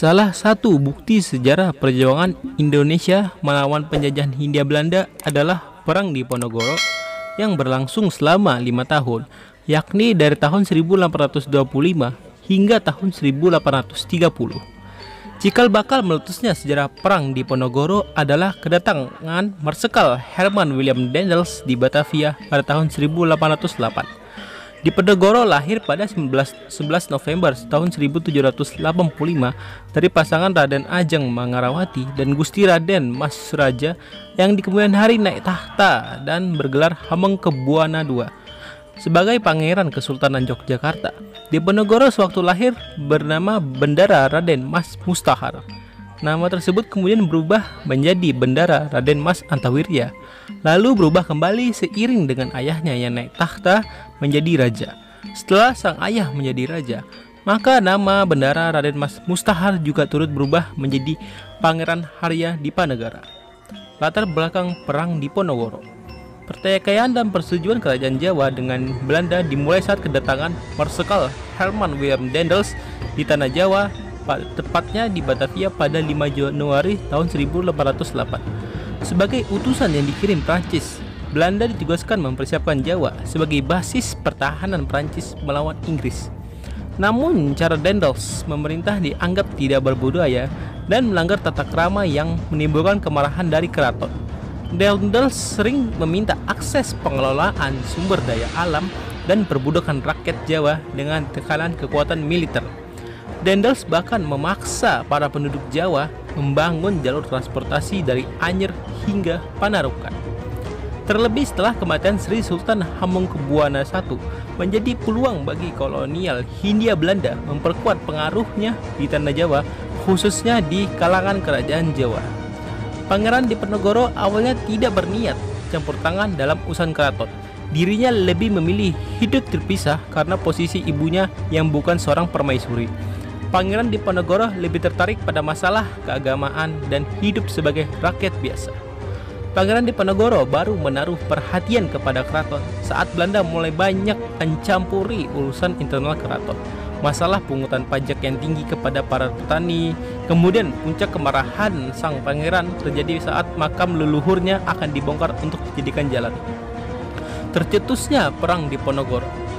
Salah satu bukti sejarah perjuangan Indonesia melawan penjajahan Hindia Belanda adalah Perang Diponegoro yang berlangsung selama 5 tahun, yakni dari tahun 1825 hingga tahun 1830. Cikal bakal meletusnya sejarah Perang Diponegoro adalah kedatangan Marsekal Herman William Daendels di Batavia pada tahun 1808. Diponegoro lahir pada 11 November tahun 1785 dari pasangan Raden Ajeng Mangarawati dan Gusti Raden Mas Suraja yang di kemudian hari naik tahta dan bergelar Hamengkubuwana II sebagai Pangeran Kesultanan Yogyakarta. Diponegoro sewaktu lahir bernama Bendara Raden Mas Mustahar. Nama tersebut kemudian berubah menjadi Bendara Raden Mas Antawirya, lalu berubah kembali seiring dengan ayahnya yang naik tahta menjadi raja. Setelah sang ayah menjadi raja, maka nama Bendara Raden Mas Mustahar juga turut berubah menjadi Pangeran Harya Dipanegara. Latar belakang Perang Diponegoro. Pertikaian dan persetujuan kerajaan Jawa dengan Belanda dimulai saat kedatangan Marsekal Herman William Daendels di tanah Jawa, tepatnya di Batavia pada 5 Januari tahun 1808. Sebagai utusan yang dikirim Prancis, Belanda ditugaskan mempersiapkan Jawa sebagai basis pertahanan Prancis melawan Inggris. Namun cara Daendels memerintah dianggap tidak berbudaya dan melanggar tata krama yang menimbulkan kemarahan dari keraton. Daendels sering meminta akses pengelolaan sumber daya alam dan perbudakan rakyat Jawa dengan tekanan kekuatan militer. Daendels bahkan memaksa para penduduk Jawa membangun jalur transportasi dari Anyer hingga Panarukan. Terlebih setelah kematian Sri Sultan Hamengkubuwana I, menjadi peluang bagi kolonial Hindia Belanda memperkuat pengaruhnya di tanah Jawa, khususnya di kalangan kerajaan Jawa. Pangeran Diponegoro awalnya tidak berniat campur tangan dalam urusan keraton. Dirinya lebih memilih hidup terpisah karena posisi ibunya yang bukan seorang permaisuri. Pangeran Diponegoro lebih tertarik pada masalah keagamaan dan hidup sebagai rakyat biasa. Pangeran Diponegoro baru menaruh perhatian kepada keraton saat Belanda mulai banyak mencampuri urusan internal keraton. Masalah pungutan pajak yang tinggi kepada para petani, kemudian puncak kemarahan sang pangeran terjadi saat makam leluhurnya akan dibongkar untuk dijadikan jalan. Tercetusnya Perang Diponegoro.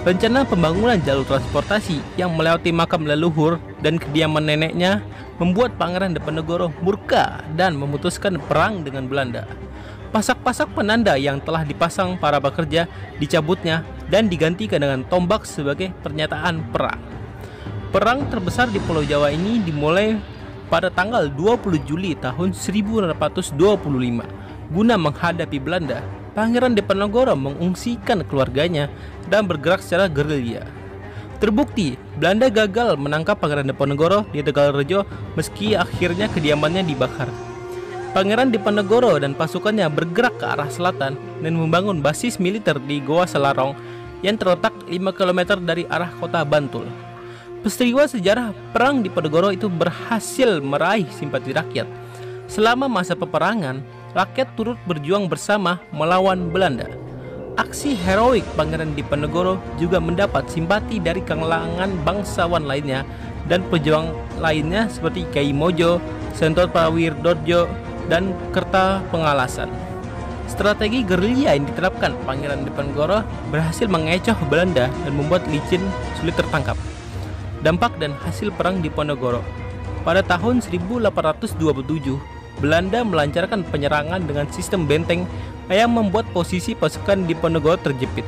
Rencana pembangunan jalur transportasi yang melewati makam leluhur dan kediaman neneknya membuat Pangeran Diponegoro murka dan memutuskan perang dengan Belanda. Pasak-pasak penanda yang telah dipasang para pekerja dicabutnya dan digantikan dengan tombak sebagai pernyataan perang. Perang terbesar di Pulau Jawa ini dimulai pada tanggal 20 Juli tahun 1825. Guna menghadapi Belanda, Pangeran Diponegoro mengungsikan keluarganya dan bergerak secara gerilya. Terbukti, Belanda gagal menangkap Pangeran Diponegoro di Tegalrejo meski akhirnya kediamannya dibakar. Pangeran Diponegoro dan pasukannya bergerak ke arah selatan dan membangun basis militer di Goa Selarong yang terletak 5 km dari arah kota Bantul. Peristiwa sejarah Perang Diponegoro itu berhasil meraih simpati rakyat. Selama masa peperangan, rakyat turut berjuang bersama melawan Belanda. Aksi heroik Pangeran Diponegoro juga mendapat simpati dari kalangan bangsawan lainnya dan pejuang lainnya seperti Kyai Mojo, Sentot Prawirdorjo, dan Kerta Pengalasan. Strategi gerilya yang diterapkan Pangeran Diponegoro berhasil mengecoh Belanda dan membuat licin sulit tertangkap. Dampak dan hasil Perang Diponegoro. Pada tahun 1827, Belanda melancarkan penyerangan dengan sistem benteng yang membuat posisi pasukan Diponegoro terjepit.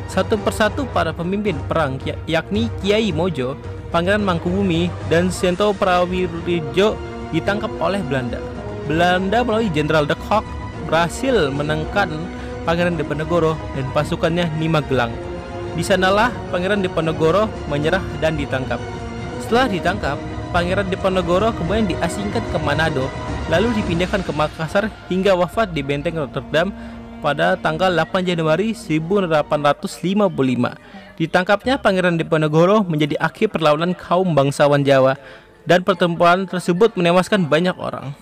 Satu persatu para pemimpin perang yakni Kyai Mojo, Pangeran Mangkubumi, dan Sento Prawiridjo ditangkap oleh Belanda. Belanda melalui Jenderal De Kock berhasil menekan Pangeran Diponegoro dan pasukannya di Magelang. Di sanalah Pangeran Diponegoro menyerah dan ditangkap. Setelah ditangkap, Pangeran Diponegoro kemudian diasingkan ke Manado, lalu dipindahkan ke Makassar hingga wafat di Benteng Rotterdam pada tanggal 8 Januari 1855. Ditangkapnya Pangeran Diponegoro menjadi akhir perlawanan kaum bangsawan Jawa, dan pertempuran tersebut menewaskan banyak orang.